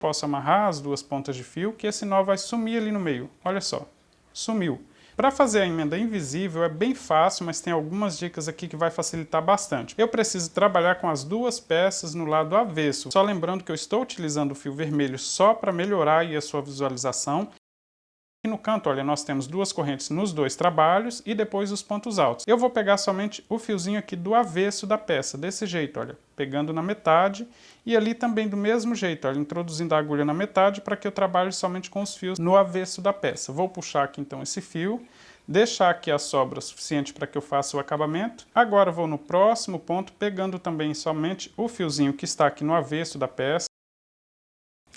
Posso amarrar as duas pontas de fio, que esse nó vai sumir ali no meio. Olha só, sumiu. Para fazer a emenda invisível é bem fácil, mas tem algumas dicas aqui que vai facilitar bastante. Eu preciso trabalhar com as duas peças no lado avesso. Só lembrando que eu estou utilizando o fio vermelho só para melhorar aí a sua visualização. Aqui no canto, olha, nós temos duas correntes nos dois trabalhos e depois os pontos altos. Eu vou pegar somente o fiozinho aqui do avesso da peça, desse jeito, olha, pegando na metade e ali também do mesmo jeito, olha, introduzindo a agulha na metade para que eu trabalhe somente com os fios no avesso da peça. Vou puxar aqui então esse fio, deixar aqui a sobra suficiente para que eu faça o acabamento. Agora vou no próximo ponto, pegando também somente o fiozinho que está aqui no avesso da peça.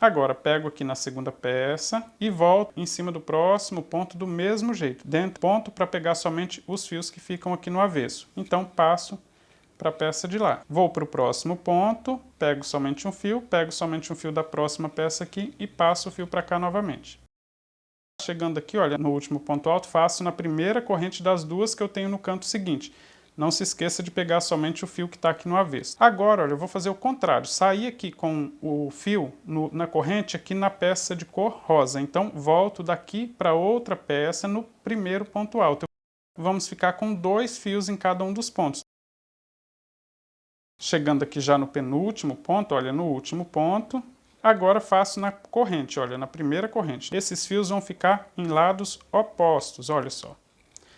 Agora pego aqui na segunda peça e volto em cima do próximo ponto do mesmo jeito. Dentro do ponto para pegar somente os fios que ficam aqui no avesso. Então passo para a peça de lá. Vou para o próximo ponto, pego somente um fio da próxima peça aqui e passo o fio para cá novamente. Chegando aqui, olha, no último ponto alto, faço na primeira corrente das duas que eu tenho no canto seguinte. Não se esqueça de pegar somente o fio que está aqui no avesso. Agora, olha, eu vou fazer o contrário. Sair aqui com o fio na corrente aqui na peça de cor rosa. Então, volto daqui para outra peça no primeiro ponto alto. Vamos ficar com dois fios em cada um dos pontos. Chegando aqui já no penúltimo ponto, olha, no último ponto. Agora faço na corrente, olha, na primeira corrente. Esses fios vão ficar em lados opostos, olha só.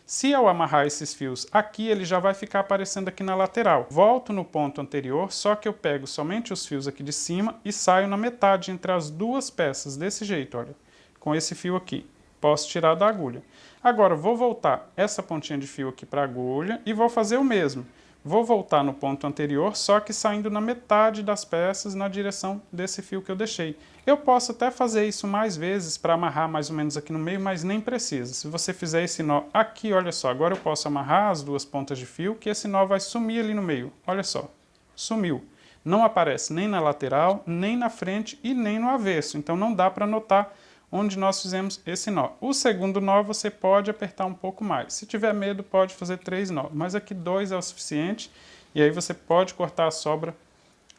Se eu amarrar esses fios aqui, ele já vai ficar aparecendo aqui na lateral. Volto no ponto anterior, só que eu pego somente os fios aqui de cima e saio na metade entre as duas peças, desse jeito, olha, com esse fio aqui. Posso tirar da agulha. Agora, vou voltar essa pontinha de fio aqui para a agulha e vou fazer o mesmo. Vou voltar no ponto anterior, só que saindo na metade das peças na direção desse fio que eu deixei. Eu posso até fazer isso mais vezes para amarrar mais ou menos aqui no meio, mas nem precisa. Se você fizer esse nó aqui, olha só, agora eu posso amarrar as duas pontas de fio, que esse nó vai sumir ali no meio. Olha só, sumiu. Não aparece nem na lateral, nem na frente e nem no avesso, então não dá para notar onde nós fizemos esse nó. O segundo nó você pode apertar um pouco mais. Se tiver medo, pode fazer 3 nós, mas aqui 2 é o suficiente. E aí você pode cortar a sobra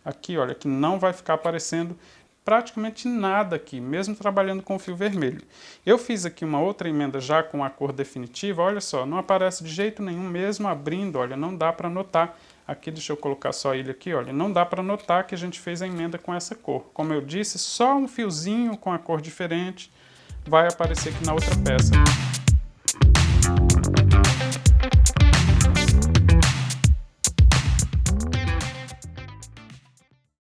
aqui, olha, que não vai ficar aparecendo praticamente nada aqui, mesmo trabalhando com fio vermelho. Eu fiz aqui uma outra emenda já com a cor definitiva, olha só, não aparece de jeito nenhum, mesmo abrindo, olha, não dá para notar. Aqui, deixa eu colocar só ele aqui, olha, não dá para notar que a gente fez a emenda com essa cor. Como eu disse, só um fiozinho com a cor diferente vai aparecer aqui na outra peça.